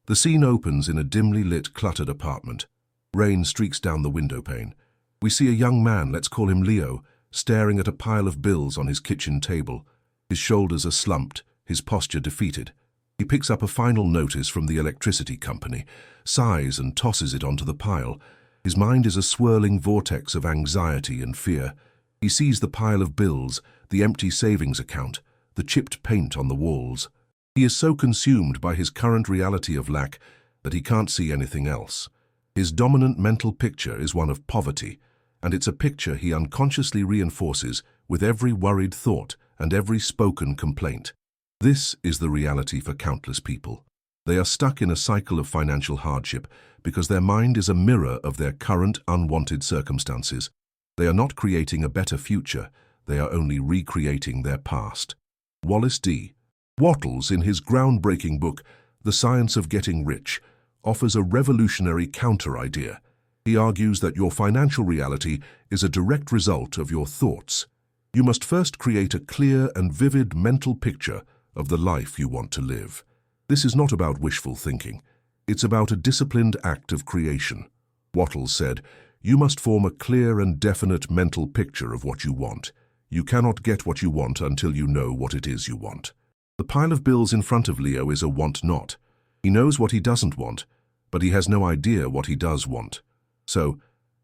The scene opens in a dimly lit, cluttered apartment. Rain streaks down the window pane. We see a young man, let's call him Leo, staring at a pile of bills on his kitchen table. His shoulders are slumped, his posture defeated. He picks up a final notice from the electricity company, sighs and tosses it onto the pile. His mind is a swirling vortex of anxiety and fear. He sees the pile of bills, the empty savings account, the chipped paint on the walls. He is so consumed by his current reality of lack that he can't see anything else. His dominant mental picture is one of poverty, and it's a picture he unconsciously reinforces with every worried thought and every spoken complaint. This is the reality for countless people. They are stuck in a cycle of financial hardship because their mind is a mirror of their current unwanted circumstances. They are not creating a better future, they are only recreating their past. Wallace D. Wattles, in his groundbreaking book, The Science of Getting Rich, offers a revolutionary counter-idea. He argues that your financial reality is a direct result of your thoughts. You must first create a clear and vivid mental picture of the life you want to live. This is not about wishful thinking. It's about a disciplined act of creation. Wattles said, "You must form a clear and definite mental picture of what you want. You cannot get what you want until you know what it is you want." The pile of bills in front of Leo is a want-not. He knows what he doesn't want, but he has no idea what he does want. So,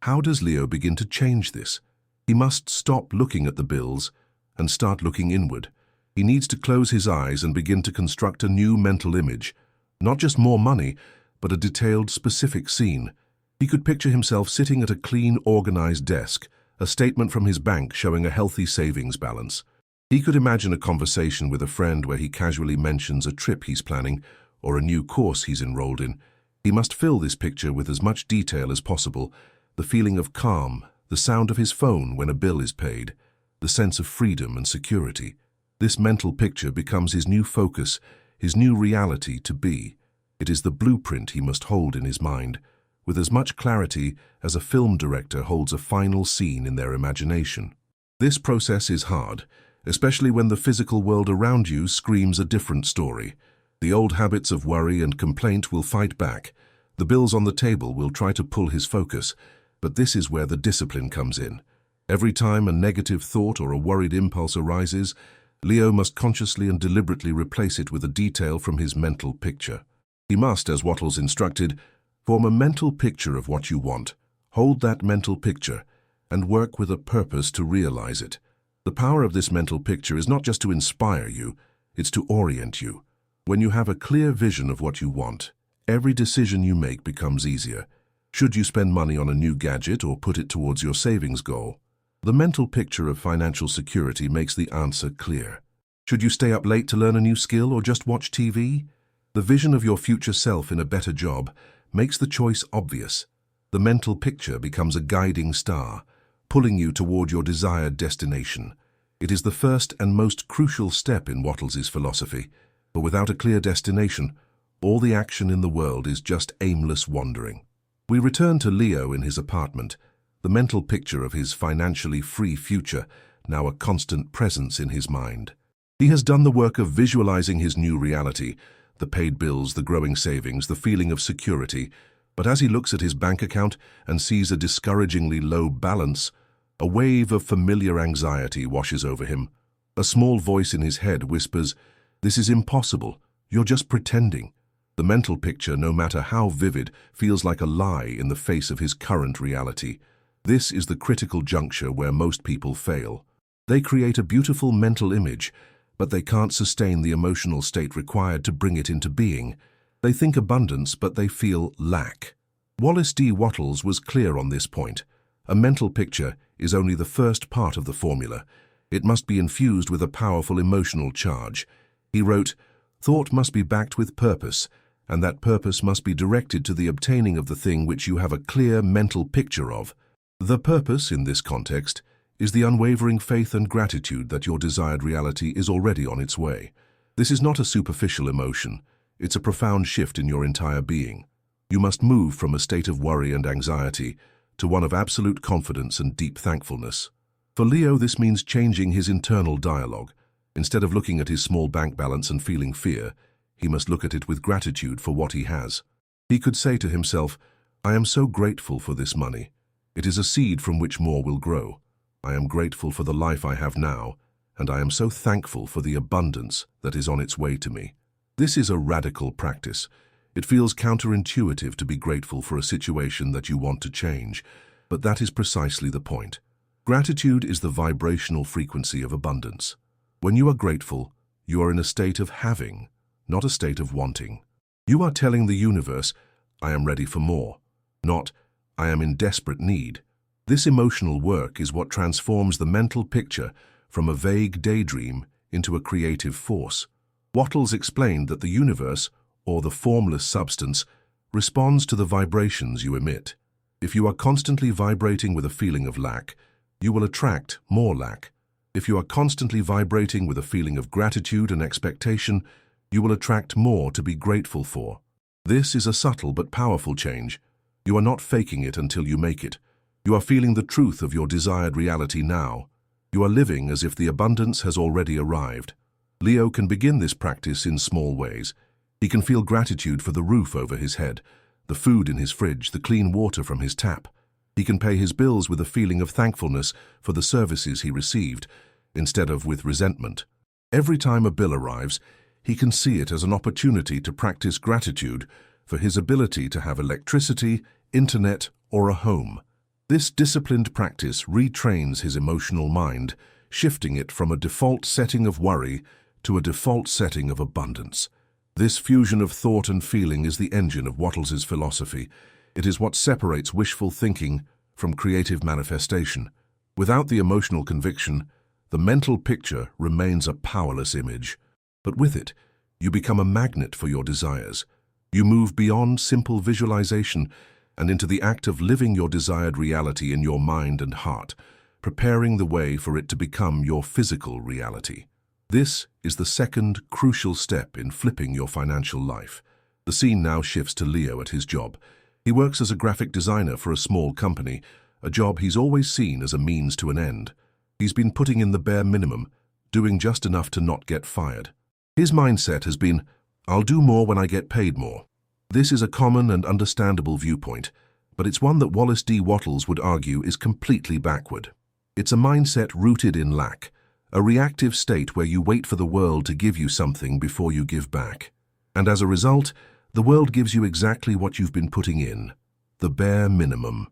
how does Leo begin to change this? He must stop looking at the bills and start looking inward. He needs to close his eyes and begin to construct a new mental image. Not just more money, but a detailed, specific scene. He could picture himself sitting at a clean, organized desk, a statement from his bank showing a healthy savings balance. He could imagine a conversation with a friend where he casually mentions a trip he's planning or a new course he's enrolled in. He must fill this picture with as much detail as possible, the feeling of calm, the sound of his phone when a bill is paid, the sense of freedom and security. This mental picture becomes his new focus, his new reality to be. It is the blueprint he must hold in his mind, with as much clarity as a film director holds a final scene in their imagination. This process is hard, especially when the physical world around you screams a different story. The old habits of worry and complaint will fight back. The bills on the table will try to pull his focus, but this is where the discipline comes in. Every time a negative thought or a worried impulse arises, Leo must consciously and deliberately replace it with a detail from his mental picture. He must, as Wattles instructed, form a mental picture of what you want, hold that mental picture, and work with a purpose to realize it. The power of this mental picture is not just to inspire you, it's to orient you. When you have a clear vision of what you want, every decision you make becomes easier. Should you spend money on a new gadget or put it towards your savings goal? The mental picture of financial security makes the answer clear. Should you stay up late to learn a new skill or just watch TV? The vision of your future self in a better job makes the choice obvious. The mental picture becomes a guiding star, pulling you toward your desired destination. It is the first and most crucial step in Wattles's philosophy, but without a clear destination, all the action in the world is just aimless wandering. We return to Leo in his apartment, the mental picture of his financially free future, now a constant presence in his mind. He has done the work of visualizing his new reality, the paid bills, the growing savings, the feeling of security, but as he looks at his bank account and sees a discouragingly low balance, a wave of familiar anxiety washes over him. A small voice in his head whispers, "This is impossible, you're just pretending." The mental picture, no matter how vivid, feels like a lie in the face of his current reality. This is the critical juncture where most people fail. They create a beautiful mental image, but they can't sustain the emotional state required to bring it into being. They think abundance, but they feel lack. Wallace D. Wattles was clear on this point. A mental picture is only the first part of the formula. It must be infused with a powerful emotional charge. He wrote, "Thought must be backed with purpose, and that purpose must be directed to the obtaining of the thing which you have a clear mental picture of." The purpose, in this context, is the unwavering faith and gratitude that your desired reality is already on its way. This is not a superficial emotion. It's a profound shift in your entire being. You must move from a state of worry and anxiety to one of absolute confidence and deep thankfulness. For Leo, this means changing his internal dialogue. Instead of looking at his small bank balance and feeling fear, he must look at it with gratitude for what he has. He could say to himself, "I am so grateful for this money. It is a seed from which more will grow. I am grateful for the life I have now, and I am so thankful for the abundance that is on its way to me." This is a radical practice. It feels counterintuitive to be grateful for a situation that you want to change, but that is precisely the point. Gratitude is the vibrational frequency of abundance. When you are grateful, you are in a state of having, not a state of wanting. You are telling the universe, "I am ready for more," not, "I am in desperate need." This emotional work is what transforms the mental picture from a vague daydream into a creative force. Wattles explained that the universe, or the formless substance, responds to the vibrations you emit. If you are constantly vibrating with a feeling of lack, you will attract more lack. If you are constantly vibrating with a feeling of gratitude and expectation, you will attract more to be grateful for. This is a subtle but powerful change. You are not faking it until you make it. You are feeling the truth of your desired reality now. You are living as if the abundance has already arrived. Leo can begin this practice in small ways. He can feel gratitude for the roof over his head, the food in his fridge, the clean water from his tap. He can pay his bills with a feeling of thankfulness for the services he received, instead of with resentment. Every time a bill arrives, he can see it as an opportunity to practice gratitude for his ability to have electricity, internet, or a home. This disciplined practice retrains his emotional mind, shifting it from a default setting of worry to a default setting of abundance. This fusion of thought and feeling is the engine of Wattles's philosophy. It is what separates wishful thinking from creative manifestation. Without the emotional conviction, the mental picture remains a powerless image. But with it, you become a magnet for your desires. You move beyond simple visualization and into the act of living your desired reality in your mind and heart, preparing the way for it to become your physical reality. This is the second crucial step in flipping your financial life. The scene now shifts to Leo at his job. He works as a graphic designer for a small company, a job he's always seen as a means to an end. He's been putting in the bare minimum, doing just enough to not get fired. His mindset has been, "I'll do more when I get paid more." This is a common and understandable viewpoint, but it's one that Wallace D. Wattles would argue is completely backward. It's a mindset rooted in lack, a reactive state where you wait for the world to give you something before you give back. And as a result, the world gives you exactly what you've been putting in, the bare minimum.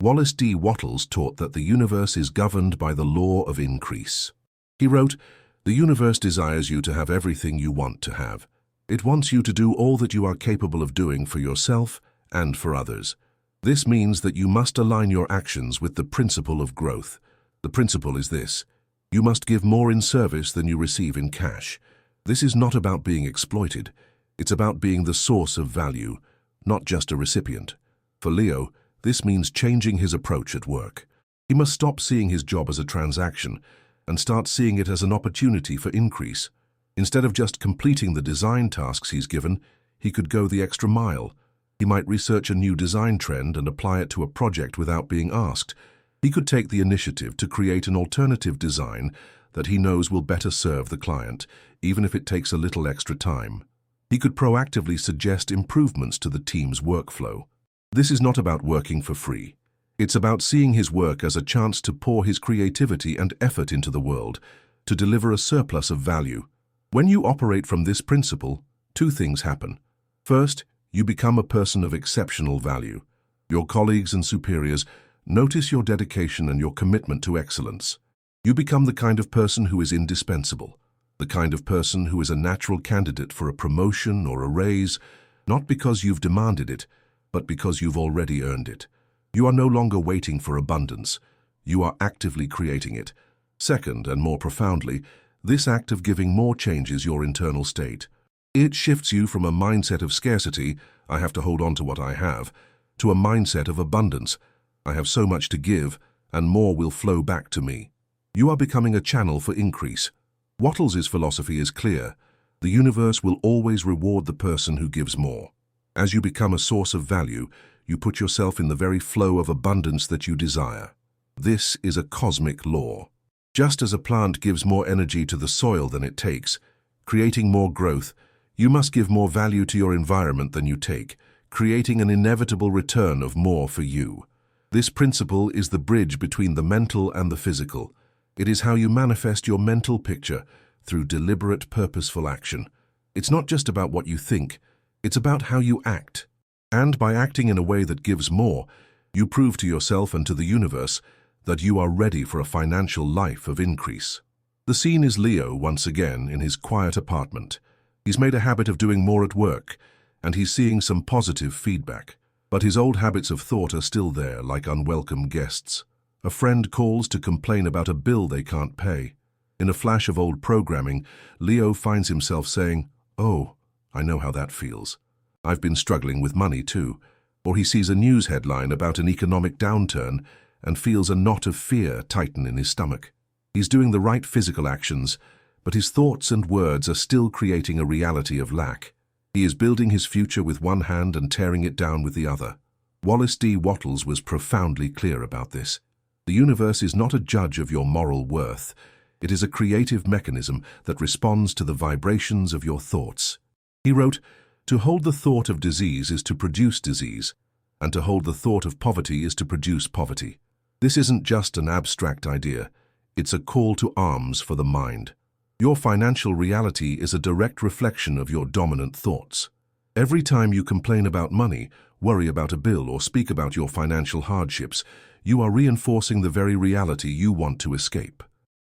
Wallace D. Wattles taught that the universe is governed by the law of increase. He wrote, "The universe desires you to have everything you want to have. It wants you to do all that you are capable of doing for yourself and for others. This means that you must align your actions with the principle of growth. The principle is this: you must give more in service than you receive in cash. This is not about being exploited. It's about being the source of value, not just a recipient." For Leo, this means changing his approach at work. He must stop seeing his job as a transaction and start seeing it as an opportunity for increase. Instead of just completing the design tasks he's given, he could go the extra mile. He might research a new design trend and apply it to a project without being asked. He could take the initiative to create an alternative design that he knows will better serve the client, even if it takes a little extra time. He could proactively suggest improvements to the team's workflow. This is not about working for free. It's about seeing his work as a chance to pour his creativity and effort into the world, to deliver a surplus of value. When you operate from this principle, two things happen. First, you become a person of exceptional value. Your colleagues and superiors notice your dedication and your commitment to excellence. You become the kind of person who is indispensable, the kind of person who is a natural candidate for a promotion or a raise, not because you've demanded it, but because you've already earned it. You are no longer waiting for abundance. You are actively creating it. Second, and more profoundly, this act of giving more changes your internal state. It shifts you from a mindset of scarcity, "I have to hold on to what I have," to a mindset of abundance, "I have so much to give, and more will flow back to me." You are becoming a channel for increase. Wattles's philosophy is clear: the universe will always reward the person who gives more. As you become a source of value, you put yourself in the very flow of abundance that you desire. This is a cosmic law. Just as a plant gives more energy to the soil than it takes, creating more growth, You must give more value to your environment than you take, creating an inevitable return of more for you. This principle is the bridge between the mental and the physical. It is how you manifest your mental picture through deliberate, purposeful action. It's not just about what you think, it's about how you act. And by acting in a way that gives more, you prove to yourself and to the universe that you are ready for a financial life of increase. The scene is Leo once again in his quiet apartment. He's made a habit of doing more at work, and he's seeing some positive feedback. But his old habits of thought are still there, like unwelcome guests. A friend calls to complain about a bill they can't pay. In a flash of old programming, Leo finds himself saying, "Oh, I know how that feels. I've been struggling with money too." Or he sees a news headline about an economic downturn and feels a knot of fear tighten in his stomach. He's doing the right physical actions, but his thoughts and words are still creating a reality of lack. He is building his future with one hand and tearing it down with the other. Wallace D. Wattles was profoundly clear about this. The universe is not a judge of your moral worth. It is a creative mechanism that responds to the vibrations of your thoughts. He wrote, "To hold the thought of disease is to produce disease, and to hold the thought of poverty is to produce poverty." This isn't just an abstract idea. It's a call to arms for the mind. Your financial reality is a direct reflection of your dominant thoughts. Every time you complain about money, worry about a bill, or speak about your financial hardships, you are reinforcing the very reality you want to escape.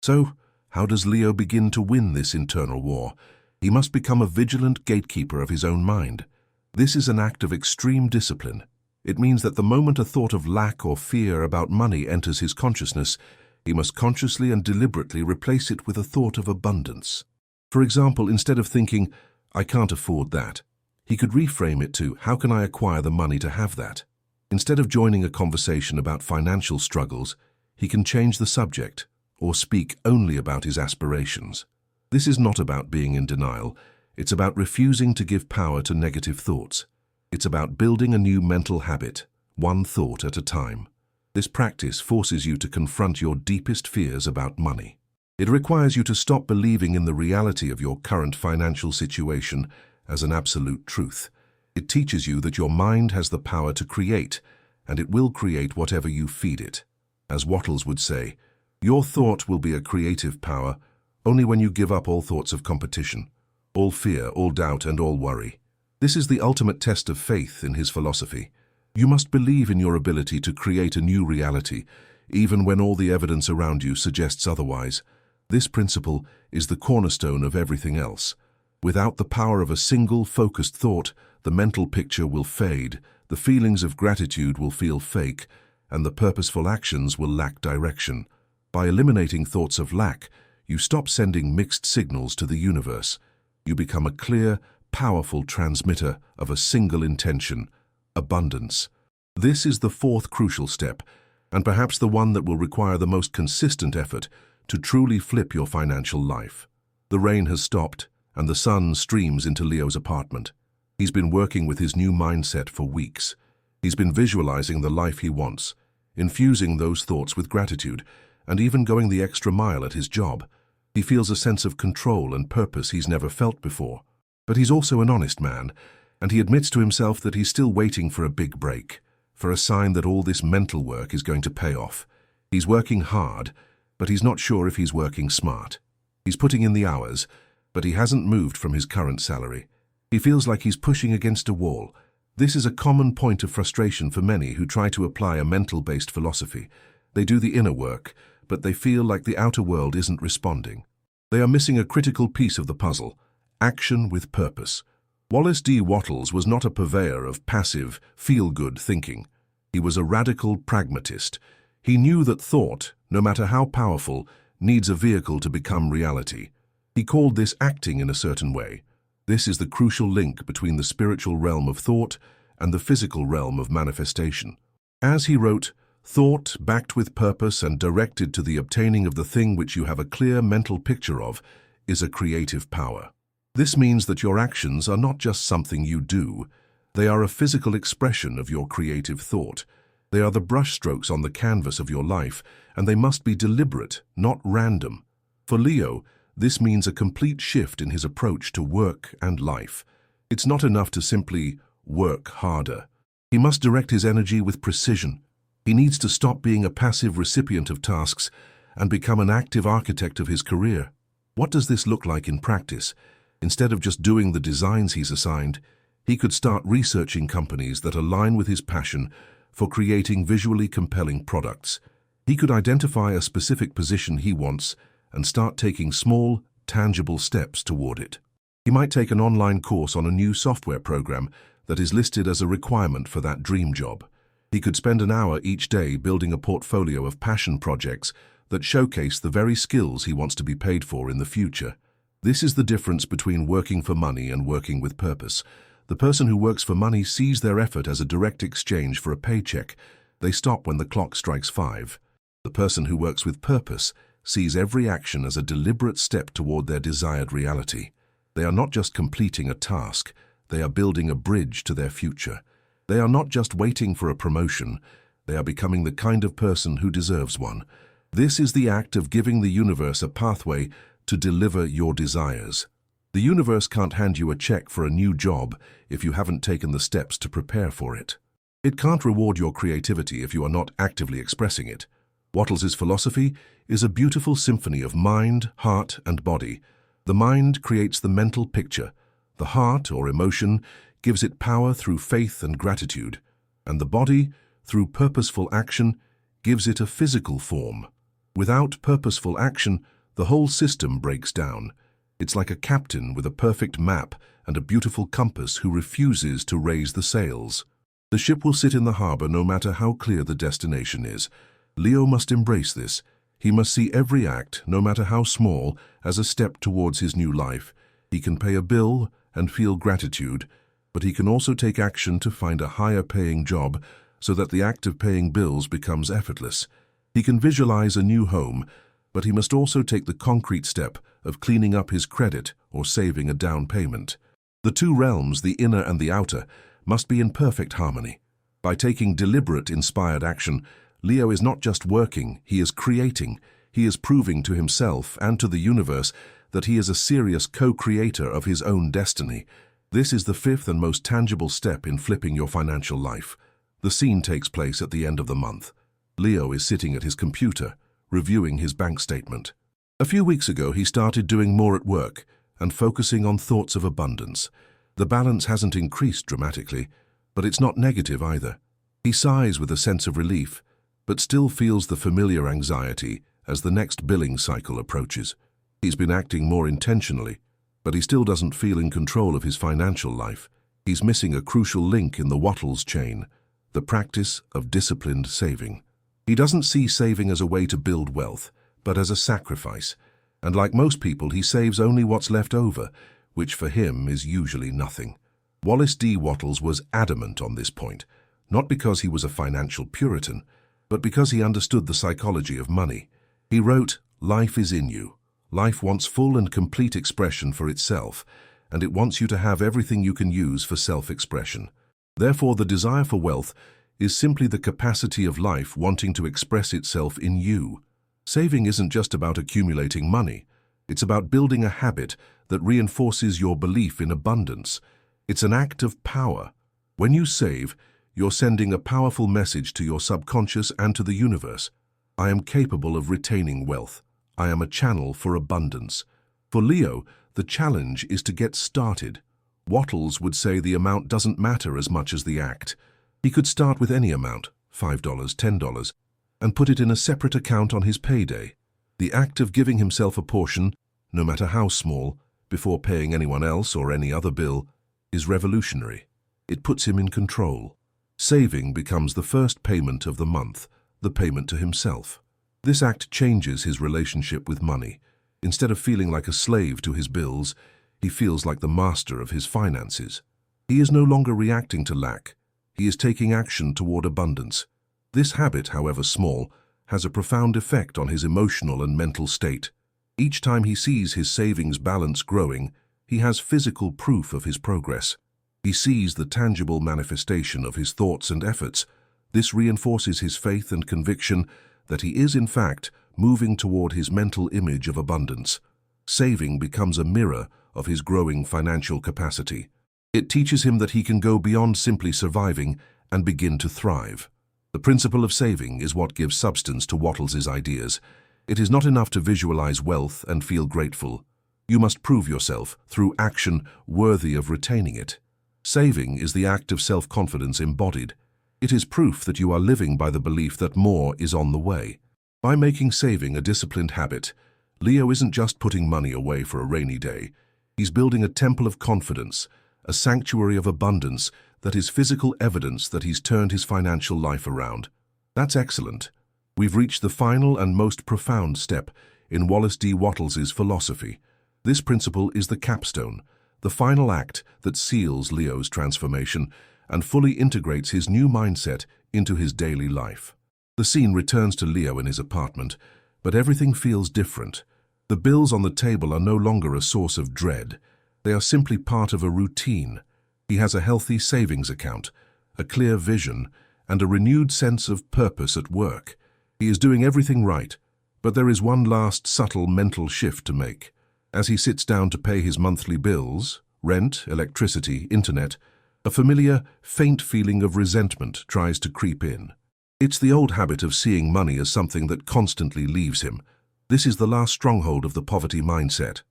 So, how does Leo begin to win this internal war? He must become a vigilant gatekeeper of his own mind. This is an act of extreme discipline. It means that the moment a thought of lack or fear about money enters his consciousness, he must consciously and deliberately replace it with a thought of abundance. For example, instead of thinking, "I can't afford that," he could reframe it to, "How can I acquire the money to have that?" Instead of joining a conversation about financial struggles, he can change the subject or speak only about his aspirations. This is not about being in denial. It's about refusing to give power to negative thoughts. It's about building a new mental habit, one thought at a time. This practice forces you to confront your deepest fears about money. It requires you to stop believing in the reality of your current financial situation as an absolute truth. It teaches you that your mind has the power to create, and it will create whatever you feed it. As Wattles would say, your thought will be a creative power only when you give up all thoughts of competition, all fear, all doubt, and all worry. This is the ultimate test of faith in his philosophy. You must believe in your ability to create a new reality, even when all the evidence around you suggests otherwise. This principle is the cornerstone of everything else. Without the power of a single, focused thought, the mental picture will fade, the feelings of gratitude will feel fake, and the purposeful actions will lack direction. By eliminating thoughts of lack, you stop sending mixed signals to the universe. You become a clear, powerful transmitter of a single intention: abundance. This is the fourth crucial step, and perhaps the one that will require the most consistent effort to truly flip your financial life. The rain has stopped, and the sun streams into Leo's apartment. He's been working with his new mindset for weeks. He's been visualizing the life he wants, infusing those thoughts with gratitude, and even going the extra mile at his job. He feels a sense of control and purpose he's never felt before. But he's also an honest man, and he admits to himself that he's still waiting for a big break, for a sign that all this mental work is going to pay off. He's working hard, but he's not sure if he's working smart. He's putting in the hours, but he hasn't moved from his current salary. He feels like he's pushing against a wall. This is a common point of frustration for many who try to apply a mental-based philosophy. They do the inner work, but they feel like the outer world isn't responding. They are missing a critical piece of the puzzle: action with purpose. Wallace D. Wattles was not a purveyor of passive, feel-good thinking. He was a radical pragmatist. He knew that thought, no matter how powerful, needs a vehicle to become reality. He called this acting in a certain way. This is the crucial link between the spiritual realm of thought and the physical realm of manifestation. As he wrote, "Thought, backed with purpose and directed to the obtaining of the thing which you have a clear mental picture of, is a creative power." This means that your actions are not just something you do. They are a physical expression of your creative thought. They are the brushstrokes on the canvas of your life, and they must be deliberate, not random. For Leo, This means a complete shift in his approach to work and life. It's not enough to simply work harder. He must direct his energy with precision. He needs to stop being a passive recipient of tasks and become an active architect of his career. What does this look like in practice? Instead of just doing the designs he's assigned, he could start researching companies that align with his passion for creating visually compelling products. He could identify a specific position he wants and start taking small, tangible steps toward it. He might take an online course on a new software program that is listed as a requirement for that dream job. He could spend an hour each day building a portfolio of passion projects that showcase the very skills he wants to be paid for in the future. This is the difference between working for money and working with purpose. The person who works for money sees their effort as a direct exchange for a paycheck. They stop when the clock strikes 5. The person who works with purpose sees every action as a deliberate step toward their desired reality. They are not just completing a task, they are building a bridge to their future. They are not just waiting for a promotion, they are becoming the kind of person who deserves one. This is the act of giving the universe a pathway to deliver your desires. The universe can't hand you a check for a new job if you haven't taken the steps to prepare for it. It can't reward your creativity if you are not actively expressing it. Wattles' philosophy is a beautiful symphony of mind, heart, and body. The mind creates the mental picture. The heart, or emotion, gives it power through faith and gratitude. And the body, through purposeful action, gives it a physical form. Without purposeful action, the whole system breaks down. It's like a captain with a perfect map and a beautiful compass who refuses to raise the sails. The ship will sit in the harbor no matter how clear the destination is. Leo must embrace this. He must see every act, no matter how small, as a step towards his new life. He can pay a bill and feel gratitude, but he can also take action to find a higher-paying job so that the act of paying bills becomes effortless. He can visualize a new home, but he must also take the concrete step of cleaning up his credit or saving a down payment. The two realms, the inner and the outer, must be in perfect harmony. By taking deliberate, inspired action, Leo is not just working, he is creating. He is proving to himself and to the universe that he is a serious co-creator of his own destiny. This is the fifth and most tangible step in flipping your financial life. The scene takes place at the end of the month. Leo is sitting at his computer, reviewing his bank statement. A few weeks ago, he started doing more at work and focusing on thoughts of abundance. The balance hasn't increased dramatically, but it's not negative either. He sighs with a sense of relief, but still feels the familiar anxiety as the next billing cycle approaches. He's been acting more intentionally, but he still doesn't feel in control of his financial life. He's missing a crucial link in the Wattles chain, the practice of disciplined saving. He doesn't see saving as a way to build wealth, but as a sacrifice. And like most people, he saves only what's left over, which for him is usually nothing. Wallace D. Wattles was adamant on this point, not because he was a financial Puritan, but because he understood the psychology of money. He wrote, "Life is in you. Life wants full and complete expression for itself, and it wants you to have everything you can use for self-expression. Therefore, the desire for wealth is simply the capacity of life wanting to express itself in you. Saving isn't just about accumulating money. It's about building a habit that reinforces your belief in abundance. It's an act of power. When you save, you're sending a powerful message to your subconscious and to the universe. I am capable of retaining wealth. I am a channel for abundance." For Leo, the challenge is to get started. Wattles would say the amount doesn't matter as much as the act. He could start with any amount, $5, $10, and put it in a separate account on his payday. The act of giving himself a portion, no matter how small, before paying anyone else or any other bill, is revolutionary. It puts him in control. Saving becomes the first payment of the month, the payment to himself. This act changes his relationship with money. Instead of feeling like a slave to his bills, he feels like the master of his finances. He is no longer reacting to lack. He is taking action toward abundance. This habit, however small, has a profound effect on his emotional and mental state. Each time he sees his savings balance growing, he has physical proof of his progress. He sees the tangible manifestation of his thoughts and efforts. This reinforces his faith and conviction that he is, in fact, moving toward his mental image of abundance. Saving becomes a mirror of his growing financial capacity. It teaches him that he can go beyond simply surviving and begin to thrive. The principle of saving is what gives substance to Wattles' ideas. It is not enough to visualize wealth and feel grateful. You must prove yourself through action worthy of retaining it. Saving is the act of self-confidence embodied. It is proof that you are living by the belief that more is on the way. By making saving a disciplined habit, Leo isn't just putting money away for a rainy day. He's building a temple of confidence, a sanctuary of abundance that is physical evidence that he's turned his financial life around. That's excellent. We've reached the final and most profound step in Wallace D. Wattles' philosophy. This principle is the capstone, the final act that seals Leo's transformation and fully integrates his new mindset into his daily life. The scene returns to Leo in his apartment, but everything feels different. The bills on the table are no longer a source of dread. They are simply part of a routine. He has a healthy savings account, a clear vision, and a renewed sense of purpose at work. He is doing everything right, but there is one last subtle mental shift to make. As he sits down to pay his monthly bills, rent, electricity, internet, a familiar, faint feeling of resentment tries to creep in. It's the old habit of seeing money as something that constantly leaves him. This is the last stronghold of the poverty mindset.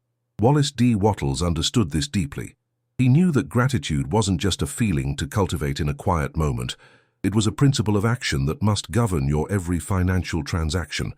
Wallace D. Wattles understood this deeply. He knew that gratitude wasn't just a feeling to cultivate in a quiet moment. It was a principle of action that must govern your every financial transaction.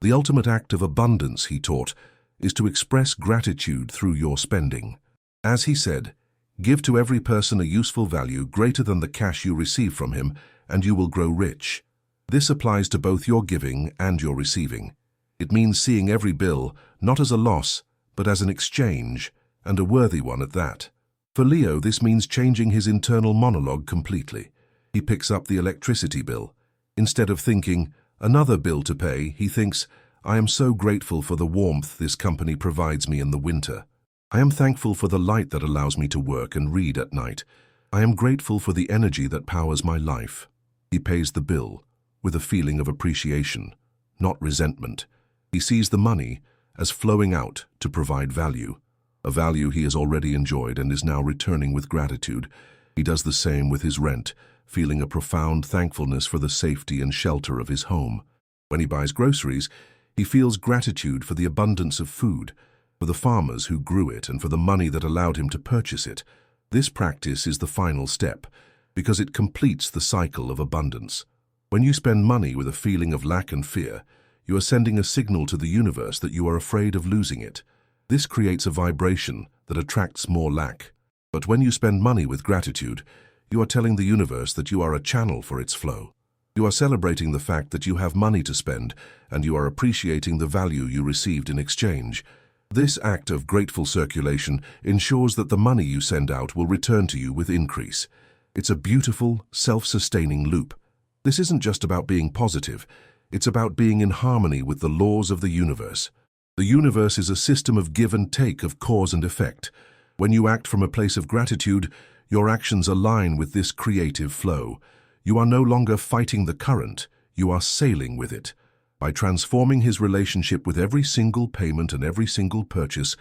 The ultimate act of abundance, he taught, is to express gratitude through your spending. As he said, give to every person a useful value greater than the cash you receive from him, and you will grow rich. This applies to both your giving and your receiving. It means seeing every bill not as a loss, but as an exchange, and a worthy one at that. For Leo, this means changing his internal monologue completely. He picks up the electricity bill. Instead of thinking, another bill to pay, he thinks, I am so grateful for the warmth this company provides me in the winter. I am thankful for the light that allows me to work and read at night. I am grateful for the energy that powers my life. He pays the bill with a feeling of appreciation, not resentment. He sees the money as flowing out to provide value, a value he has already enjoyed and is now returning with gratitude. He does the same with his rent, feeling a profound thankfulness for the safety and shelter of his home. When he buys groceries, he feels gratitude for the abundance of food, for the farmers who grew it, and for the money that allowed him to purchase it. This practice is the final step, because it completes the cycle of abundance. When you spend money with a feeling of lack and fear, you are sending a signal to the universe that you are afraid of losing it. This creates a vibration that attracts more lack. But when you spend money with gratitude, you are telling the universe that you are a channel for its flow. You are celebrating the fact that you have money to spend, and you are appreciating the value you received in exchange. This act of grateful circulation ensures that the money you send out will return to you with increase. It's a beautiful, self-sustaining loop. This isn't just about being positive. It's about being in harmony with the laws of the universe. The universe is a system of give and take, of cause and effect. When you act from a place of gratitude, your actions align with this creative flow. You are no longer fighting the current, you are sailing with it. By transforming his relationship with every single payment and every single purchase,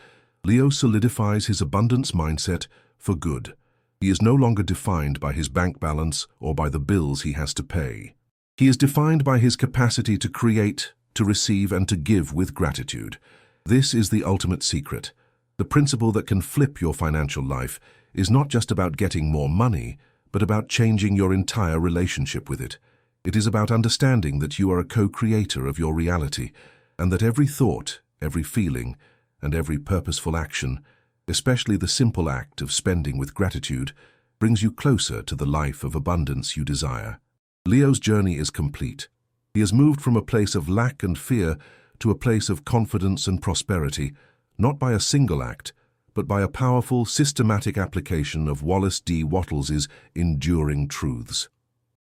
Leo solidifies his abundance mindset for good. He is no longer defined by his bank balance or by the bills he has to pay. He is defined by his capacity to create, to receive, and to give with gratitude. This is the ultimate secret. The principle that can flip your financial life is not just about getting more money, but about changing your entire relationship with it. It is about understanding that you are a co-creator of your reality, and that every thought, every feeling, and every purposeful action, especially the simple act of spending with gratitude, brings you closer to the life of abundance you desire. Leo's journey is complete. He has moved from a place of lack and fear to a place of confidence and prosperity, not by a single act, but by a powerful, systematic application of Wallace D. Wattles' enduring truths.